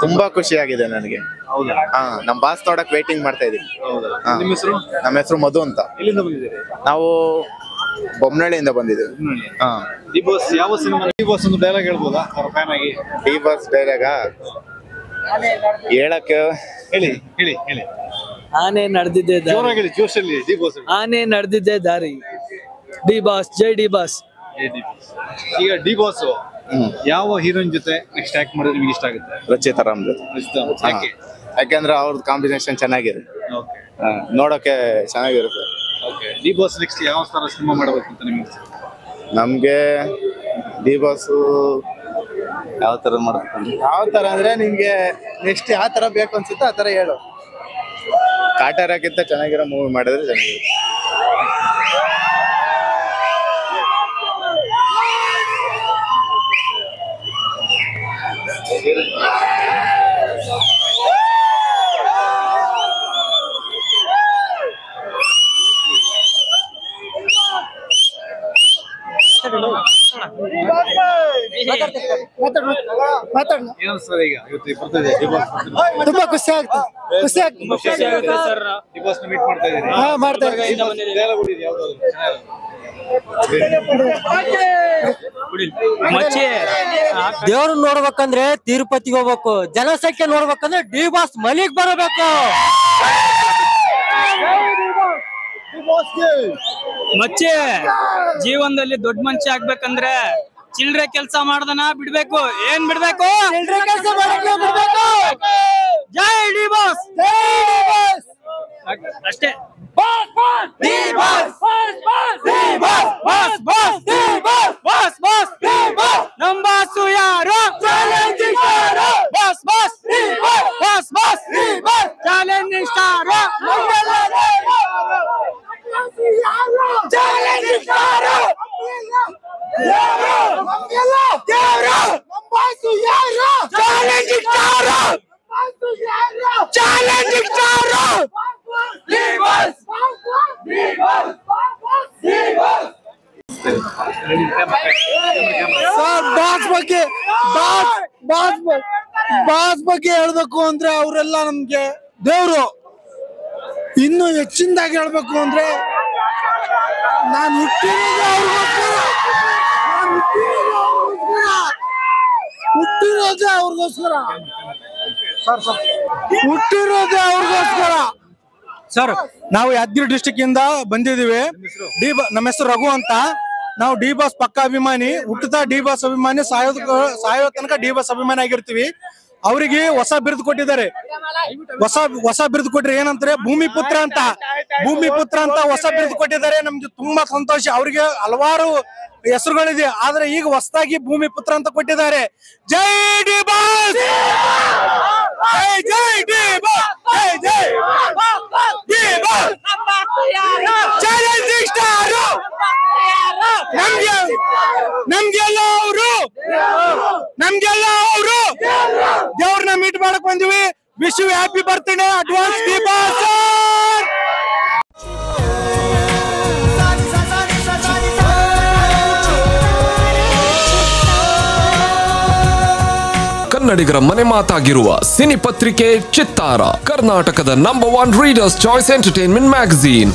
ತುಂಬಾ ಖುಷಿಯಾಗಿದೆ ನನಗೆ. ಹೌದಾ? ನಮ್ ಬಾಸ್ ನೋಡಕ್ ವೇಟಿಂಗ್ ಮಾಡ್ತಾ ಇದೀವಿ. ನಿಮ್ಮ ಹೆಸರು? ನಮ್ಮ ಹೆಸರು ಮಧು ಅಂತ. ಎಲ್ಲಿಂದ ಬಂದಿದ್ದೀರಿ? ನಾವು ಬೊಮ್ಮನಹಳ್ಳಿಯಿಂದ ಬಂದಿದ್ದೀವಿ. ಡಿ ಬಾಸ್ ಯಾವ ಸಿನಿಮಾ? ಡಿ ಬಾಸ್ ಒಂದು ಡೈಲಾಗ್ ಹೇಳ್ಬೋದಾ ಅವ್ರ ಫ್ಯಾನ್ ಆಗಿ? ಡಿ ಬಾಸ್ ಡೈಲಾಗ ಹೇಳಕ್ಕೆ ಹೇಳಿ ಹೇಳಿ ಹೇಳಿ. ಆನೆ ನಡೆದಿದ್ದೆ ಜೋರಾಗಿ ಹೇಳಿ, ಜೋಶಲ್ಲಿ. ಡಿ ಬಾಸ್ ಆನೆ ನಡೆದಿದ್ದೆ ದಾರಿ. ಡಿ ಬಾಸ್, ಜೈ ಡಿ ಬಾಸ್. ಈಗ ಡಿ ಬಾಸ್ ಯಾವ ಹೀರೋಯಿನ್ ಜೊತೆ ನೆಕ್ಸ್ಟ್ ಆಕ್ಟ್ ಮಾಡಿದ್ರೆ ನಿಮಗೆ ಇಷ್ಟ ಆಗುತ್ತೆ? ರಚಿತಾ ರಾಮ್ ಜೊತೆ. ಯಾಕೆ? ಯಾಕೆಂದ್ರೆ ಅವ್ರದ್ದು ಕಾಂಬಿನೇಷನ್ ಚೆನ್ನಾಗಿದೆ, ಓಕೆ ನೋಡೋಕೆ ಚೆನ್ನಾಗಿರುತ್ತೆ. ಓಕೆ. ಡಿ ಬಾಸ್ ನೆಕ್ಸ್ಟ್ ಯಾವ ತರ ಸಿನಿಮಾ ಮಾಡಬೇಕು ಅಂತ ನಿಮಗೆ? ನಮ್ಗೆ ಡಿ ಬಾಸು ಯಾವ ತರ ಮಾಡ್ಬೇಕು? ಯಾವ ತರ ಅಂದ್ರೆ ನಿಮ್ಗೆ ನೆಕ್ಸ್ಟ್ ಯಾವ ತರ ಬೇಕು ಅನ್ಸುತ್ತೆ ಆ ತರ ಹೇಳು. ಕಾಟಾರಕ್ಕಿಂತ ಚೆನ್ನಾಗಿರೋ ಮೂವಿ ಮಾಡಿದ್ರೆ ಚೆನ್ನಾಗಿರುತ್ತೆ. ತುಂಬಾ ಖುಷಿ ಆಗ್ತದೆ. ದೇವ್ರು ನೋಡ್ಬೇಕಂದ್ರೆ ತಿರುಪತಿಗೆ ಹೋಗ್ಬೇಕು, ಜನಸಂಖ್ಯೆ ನೋಡ್ಬೇಕಂದ್ರೆ ಡಿ ಬಾಸ್ ಮಲಿಗ್ ಬರಬೇಕು. ಮಚ್ಚೆ ಜೀವನದಲ್ಲಿ ದೊಡ್ಡ ಮನುಷ್ಯ ಆಗ್ಬೇಕಂದ್ರೆ ಚಿಲ್ಡ್ರೆ ಕೆಲಸ ಮಾಡ್ದನ ಬಿಡ್ಬೇಕು. ಏನ್ ಬಿಡ್ಬೇಕು? ಚಿಲ್ಡ್ರೆ ಕೆಲಸ ಬಿಡ್ಬೇಕು. ಜೈ ಡಿ ಬಾಸ್, ಅಷ್ಟೇ. ನಮ್ ಬಾಸು ಯಾರು? Challenging star. ಬಾಸ್ ಬಗ್ಗೆ ಹೇಳ್ಬೇಕು ಅಂದ್ರೆ ಅವರೆಲ್ಲ ನಮ್ಗೆ ದೇವ್ರು. ಇನ್ನು ಹೆಚ್ಚಿನದಾಗಿ ಹೇಳ್ಬೇಕು ಅಂದ್ರೆ ನಾನು ಹುಟ್ಟಿರೋದೇ ಅವ್ರಿಗೋಸ್ಕರ. ಸರ್, ನಾವು ಯಾದಗಿರಿ ಡಿಸ್ಟಿಕ್ ಇಂದ ಬಂದಿದೀವಿ. ನಮ್ಮ ಹೆಸರು ರಘು ಅಂತ. ನಾವು ಡಿ ಬಾಸ್ ಪಕ್ಕ ಅಭಿಮಾನಿ. ಹುಟ್ಟುತ್ತಾ ಡಿ ಬಾಸ್ ಅಭಿಮಾನಿ, ಸಾಯೋ ತನಕ ಡಿ ಬಾಸ್ ಅಭಿಮಾನಿ ಆಗಿರ್ತೀವಿ. ಅವರಿಗೆ ಹೊಸ ಬಿರುದು ಕೊಟ್ಟಿದ್ದಾರೆ. ಹೊಸ ಬಿರುದು ಕೊಟ್ರೆ ಏನಂತಾರೆ, ಭೂಮಿ ಪುತ್ರ ಅಂತ ಹೊಸ ಬಿರುದು ಕೊಟ್ಟಿದ್ದಾರೆ. ನಮ್ಗೆ ತುಂಬಾ ಸಂತೋಷ. ಅವ್ರಿಗೆ ಹಲವಾರು ಹೆಸರುಗಳಿದೆ, ಆದ್ರೆ ಈಗ ಹೊಸದಾಗಿ ಭೂಮಿ ಪುತ್ರ ಅಂತ ಕೊಟ್ಟಿದ್ದಾರೆ. ಜೈ ಡಿ ಬಾಸ್, ಜೈ ಡಿ ಬಾಸ್, ಜೈ ಡಿ ಬಾಸ್. ಚಾಲೆಂಜಿಂಗ್ ಸ್ಟಾರ್ ನಮ್ಗೆಲ್ಲ ಅವರು ದೇವ್ರನ್ನ ಮೀಟ್ ಮಾಡಕ್ ಬಂದಿವಿ. Wish you happy birthday advance D boss. ಕನ್ನಡಿಗರ ಮನೆ ಮಾತಾಗಿರುವ ಸಿನಿ ಪತ್ರಿಕೆ ಚಿತ್ತಾರ, ಕರ್ನಾಟಕದ number 1 readers choice entertainment magazine.